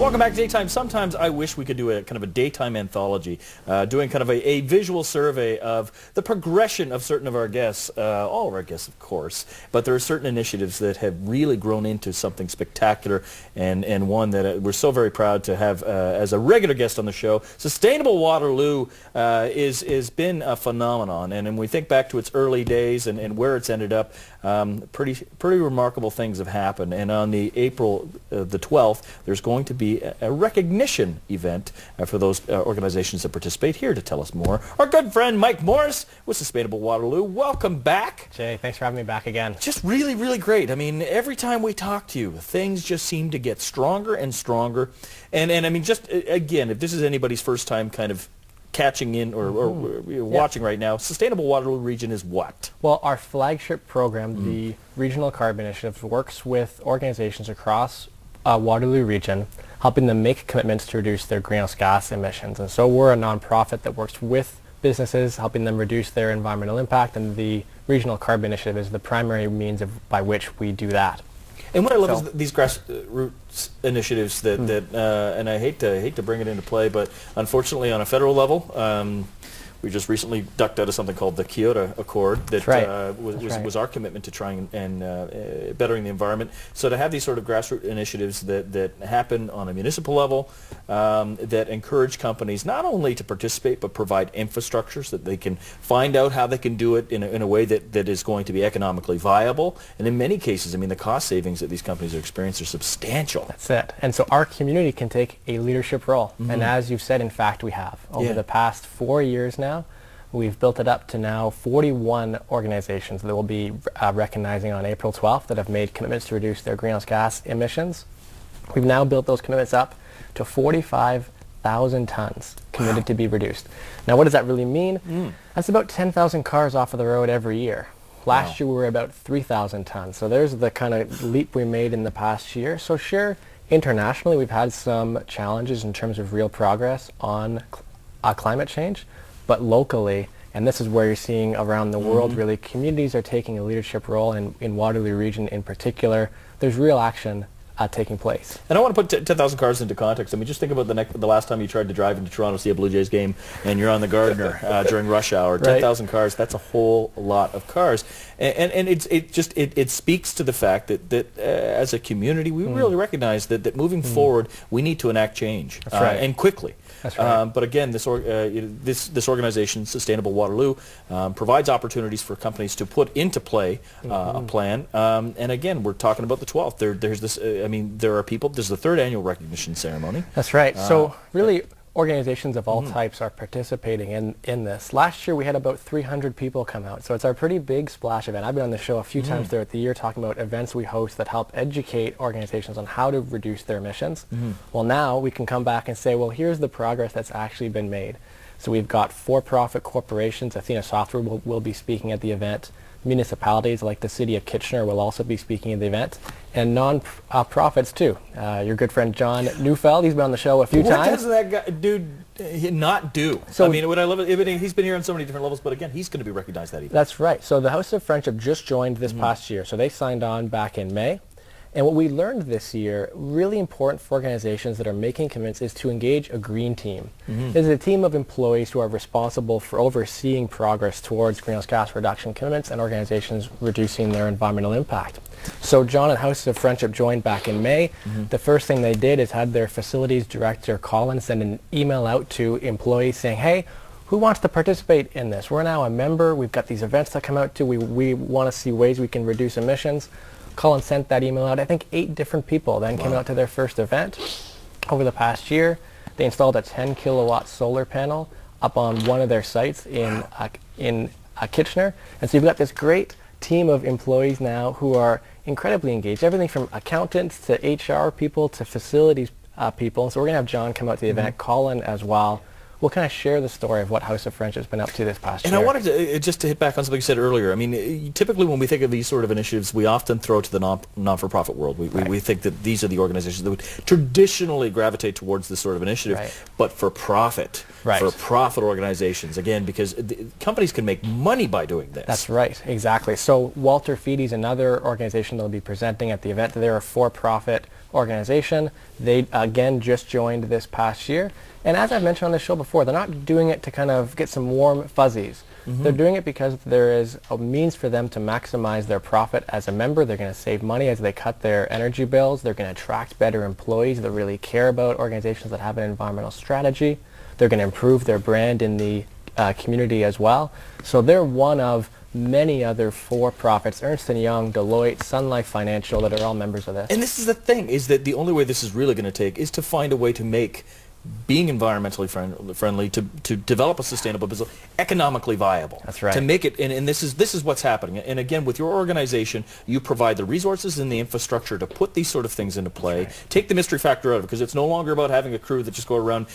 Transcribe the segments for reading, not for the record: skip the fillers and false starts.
Welcome back to Daytime. Sometimes I wish we could do a kind of a daytime anthology, doing kind of a visual survey of the progression of certain of our guests, all of our guests, of course, but there are certain initiatives that have really grown into something spectacular, and one that we're so very proud to have as a regular guest on the show. Sustainable Waterloo is been a phenomenon, and when we think back to its early days and where it's ended up, pretty remarkable things have happened. And on the April the 12th, there's going to be a recognition event for those organizations that participate. Here to tell us more, our good friend Mike Morrice with Sustainable Waterloo. Welcome back. Jay, thanks for having me back again. Just really, really great. I mean, every time we talk to you, things just seem to get stronger and stronger. And I mean, just again, if this is anybody's first time kind of catching in or watching right now, Sustainable Waterloo Region is what? Well, our flagship program, the Regional Carbon Initiative, works with organizations across Waterloo Region, helping them make commitments to reduce their greenhouse gas emissions. And so we're a nonprofit that works with businesses, helping them reduce their environmental impact, and the Regional Carbon Initiative is the primary means by which we do that. And what I love is these grassroots initiatives that, and I hate to bring it into play, but unfortunately on a federal level, we just recently ducked out of something called the Kyoto Accord that was our commitment to trying and bettering the environment. So to have these sort of grassroots initiatives that happen on a municipal level, that encourage companies not only to participate but provide infrastructure so that they can find out how they can do it in a way that is going to be economically viable. And in many cases, I mean, the cost savings that these companies are experiencing are substantial. That's it. And so our community can take a leadership role. And as you've said, in fact, we have. Over the past 4 years now, we've built it up to now 41 organizations that we'll be recognizing on April 12th that have made commitments to reduce their greenhouse gas emissions. We've now built those commitments up to 45,000 tons committed to be reduced. Now, what does that really mean? That's about 10,000 cars off of the road every year. Last year we were about 3,000 tons. So there's the kind of leap we made in the past year. So sure, internationally we've had some challenges in terms of real progress on climate change. But locally, and this is where you're seeing around the world, really, communities are taking a leadership role, in Waterloo Region in particular. There's real action taking place. And I want to put 10,000 cars into context. I mean, just think about the last time you tried to drive into Toronto to see a Blue Jays game, and you're on the Gardiner during rush hour. 10,000 cars, that's a whole lot of cars. And it speaks to the fact that as a community, we really recognize that moving forward, we need to enact change, and quickly. That's right. But again, this organization, Sustainable Waterloo, provides opportunities for companies to put into play a plan. And again, we're talking about the 12th. There's this. I mean, there are people. There's the third annual recognition ceremony. That's right. So really, organizations of all types are participating in this. Last year we had about 300 people come out, so it's our pretty big splash event. I've been on the show a few times throughout the year talking about events we host that help educate organizations on how to reduce their emissions. Well, now we can come back and say, well, here's the progress that's actually been made. So we've got for-profit corporations. Athena Software will be speaking at the event. Municipalities like the City of Kitchener will also be speaking at the event, and non-profits too. Your good friend John Neufeld, he's been on the show a few times. What does that guy, dude, not do? So, I mean, what I love it, he's been here on so many different levels, but again, he's going to be recognized that evening. That's right. So the House of Friendship just joined this past year, so they signed on back in May. And what we learned this year, really important for organizations that are making commitments, is to engage a green team. This is a team of employees who are responsible for overseeing progress towards greenhouse gas reduction commitments and organizations reducing their environmental impact. So John and House of Friendship joined back in May. The first thing they did is had their facilities director Colin send an email out to employees saying, hey, who wants to participate in this? We're now a member. We've got these events to come out to. We want to see ways we can reduce emissions. Colin sent that email out. I think 8 different people then came out to their first event over the past year. They installed a 10 kilowatt solar panel up on one of their sites in Kitchener. And so you've got this great team of employees now who are incredibly engaged, everything from accountants to HR people to facilities people. So we're going to have John come out to the event, Colin as well. We'll kind of share the story of what House of Friendship's been up to this past year. And I wanted to, just to hit back on something you said earlier, I mean, typically when we think of these sort of initiatives, we often throw to the non-for-profit world. We think that these are the organizations that would traditionally gravitate towards this sort of initiative, but for profit, for profit organizations, again, because companies can make money by doing this. That's right, exactly. So Walter Feedy's another organization that will be presenting at the event. They're a for-profit organization. They, again, just joined this past year. And as I've mentioned on the show before, they're not doing it to kind of get some warm fuzzies. They're doing it because there is a means for them to maximize their profit as a member. They're going to save money as they cut their energy bills. They're going to attract better employees that really care about organizations that have an environmental strategy. They're going to improve their brand in the community as well. So they're one of many other for-profits, Ernst & Young, Deloitte, Sun Life Financial, that are all members of this. And this is the thing, is that the only way this is really going to take is to find a way to make being environmentally friendly, to develop a sustainable business, economically viable. That's right. To make it, and this is what's happening. And again, with your organization, you provide the resources and the infrastructure to put these sort of things into play. Right. Take the mystery factor out of it, because it's no longer about having a crew that just go around,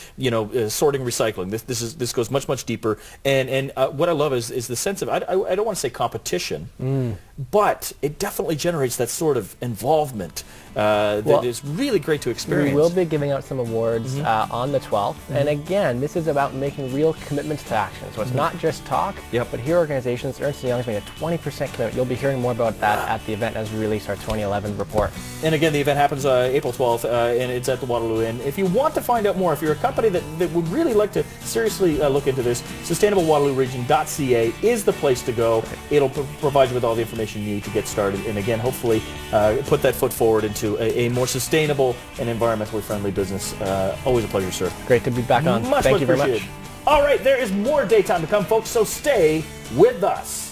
sorting recycling. This goes much deeper. And what I love is the sense of, I don't want to say competition, but it definitely generates that sort of involvement that is really great to experience. We will be giving out some awards on the 12th. And again, this is about making real commitments to action. So it's not just talk, but here organizations, Ernst & Young's made a 20% commitment. You'll be hearing more about that at the event as we release our 2011 report. And again, the event happens April 12th, and it's at the Waterloo. And if you want to find out more, if you're a company that would really like to seriously look into this, sustainablewaterlooregion.ca is the place to go. It'll provide you with all the information you need to get started. And again, hopefully put that foot forward into a more sustainable and environmentally friendly business. Always a pleasure, sir. Great to be back on. Thank you very much. All right, there is more daytime to come, folks, so stay with us.